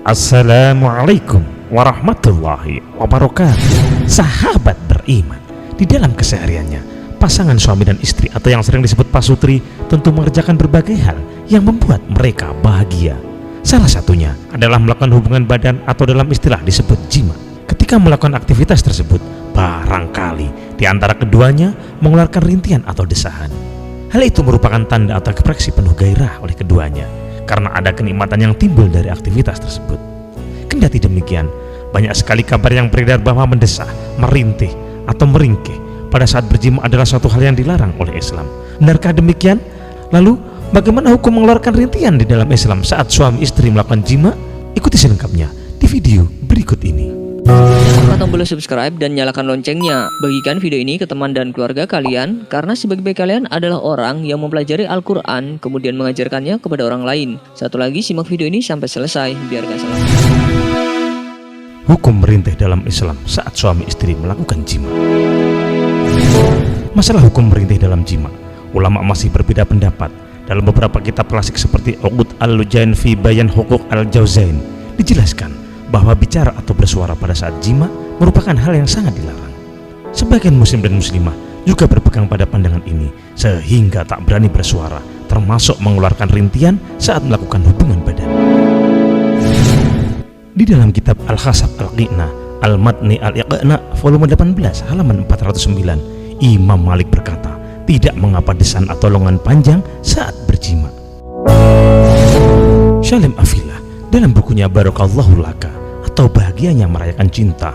Assalamualaikum warahmatullahi wabarakatuh. Sahabat beriman, di dalam kesehariannya, pasangan suami dan istri atau yang sering disebut pasutri tentu mengerjakan berbagai hal yang membuat mereka bahagia. Salah satunya adalah melakukan hubungan badan atau dalam istilah disebut jima. Ketika melakukan aktivitas tersebut, barangkali di antara keduanya mengeluarkan rintihan atau desahan. Hal itu merupakan tanda atau ekspresi penuh gairah oleh keduanya karena ada kenikmatan yang timbul dari aktivitas tersebut. Kendati demikian, banyak sekali kabar yang beredar bahwa mendesah, merintih, atau meringkih pada saat berjima adalah suatu hal yang dilarang oleh Islam. Benarkah demikian? Lalu, bagaimana hukum mengeluarkan rintihan di dalam Islam saat suami istri melakukan jima? Ikuti selengkapnya di video berikut ini. Jangan tombol subscribe dan nyalakan loncengnya. Bagikan video ini ke teman dan keluarga kalian, karena sebaik-baik kalian adalah orang yang mempelajari Al-Quran kemudian mengajarkannya kepada orang lain. Satu lagi, simak video ini sampai selesai biar gak salah. Hukum merintih dalam Islam saat suami istri melakukan jima. Masalah hukum merintih dalam jima, ulama masih berbeda pendapat. Dalam beberapa kitab klasik seperti Uqud al-Lujain fi Bayan Huquq al-Jauzain dijelaskan bahwa bicara atau bersuara pada saat jima merupakan hal yang sangat dilarang. Sebagian muslim dan muslimah juga berpegang pada pandangan ini sehingga tak berani bersuara, termasuk mengeluarkan rintihan saat melakukan hubungan badan. Di dalam kitab Al-Khasab Al-Qina Al-Matni Al-Iqna volume 18 halaman 409, Imam Malik berkata, tidak mengapa desan atau lengan panjang saat berjima. Syalim Afillah dalam bukunya Barakallahu Laka atau bahagianya merayakan cinta,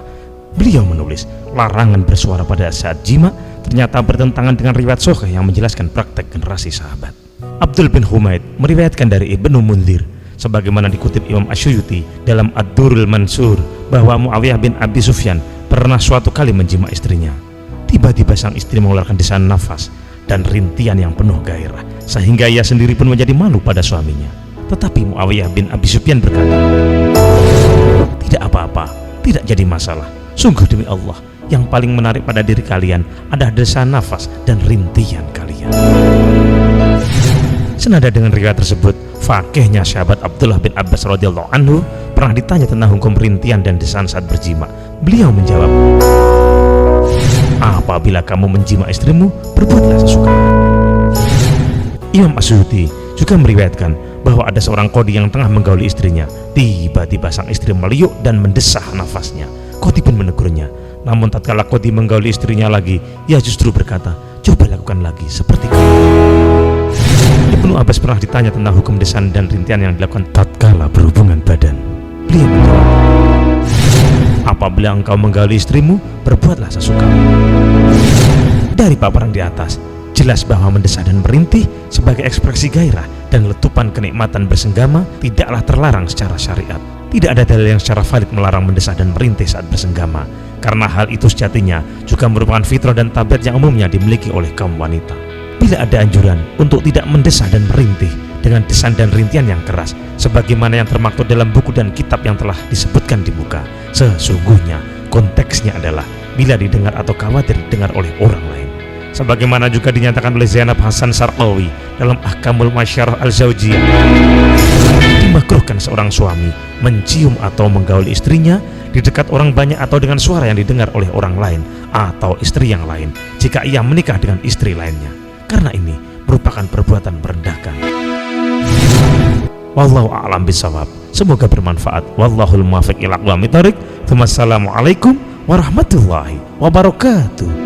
beliau menulis larangan bersuara pada saat jima ternyata bertentangan dengan riwayat sahih yang menjelaskan praktek generasi sahabat. Abdul bin Humaid meriwayatkan dari Ibnu Munzir sebagaimana dikutip Imam Asyuyuti dalam Ad-Durrul Mansur bahwa Muawiyah bin Abi Sufyan pernah suatu kali menjima istrinya. Tiba-tiba sang istri mengeluarkan desahan nafas dan rintihan yang penuh gairah sehingga ia sendiri pun menjadi malu pada suaminya. Tetapi Muawiyah bin Abi Sufyan berkata, tidak apa-apa, tidak jadi masalah. Sungguh demi Allah, yang paling menarik pada diri kalian adalah desahan nafas dan rintihan kalian. Senada dengan riwayat tersebut, fakihnya sahabat Abdullah bin Abbas radhiyallahu anhu pernah ditanya tentang hukum rintihan dan desahan saat berjima. Beliau menjawab, apabila kamu menjima istrimu, berbuatlah sesukamu. Imam Asyuyuti juga meriwayatkan bahwa ada seorang qadhi yang tengah menggauli istrinya. Tiba-tiba sang istri meliuk dan mendesah nafasnya. Qadhi pun menegurnya. Namun tatkala qadhi menggauli istrinya lagi, ia justru berkata, coba lakukan lagi seperti kamu. Ibnu Abbas pernah ditanya tentang hukum desahan dan rintihan yang dilakukan tatkala berhubungan badan. Beliau menjawab, apabila engkau menggauli istrimu, berbuatlah sesukamu. Dari paparan di atas, jelas bahwa mendesah dan merintih sebagai ekspresi gairah dan letupan kenikmatan bersenggama tidaklah terlarang secara syariat. Tidak ada dalil yang secara valid melarang mendesah dan merintih saat bersenggama, karena hal itu sejatinya juga merupakan fitrah dan tabiat yang umumnya dimiliki oleh kaum wanita. Bila ada anjuran untuk tidak mendesah dan merintih dengan desahan dan rintihan yang keras, sebagaimana yang termaktub dalam buku dan kitab yang telah disebutkan di muka, sesungguhnya konteksnya adalah bila didengar atau khawatir didengar oleh orang lain. Sebagaimana juga dinyatakan oleh Zainab Hasan Sarqawi dalam Ahkamul Masyarah Al-Zawjiyah, dimakruhkan seorang suami mencium atau menggauli istrinya di dekat orang banyak atau dengan suara yang didengar oleh orang lain atau istri yang lain jika ia menikah dengan istri lainnya, karena ini merupakan perbuatan merendahkan. Wallahu a'lam bishawab. Semoga bermanfaat. Wallahul muwaffiq ila aqwamit thoriq. Wassalamualaikum warahmatullahi wabarakatuh.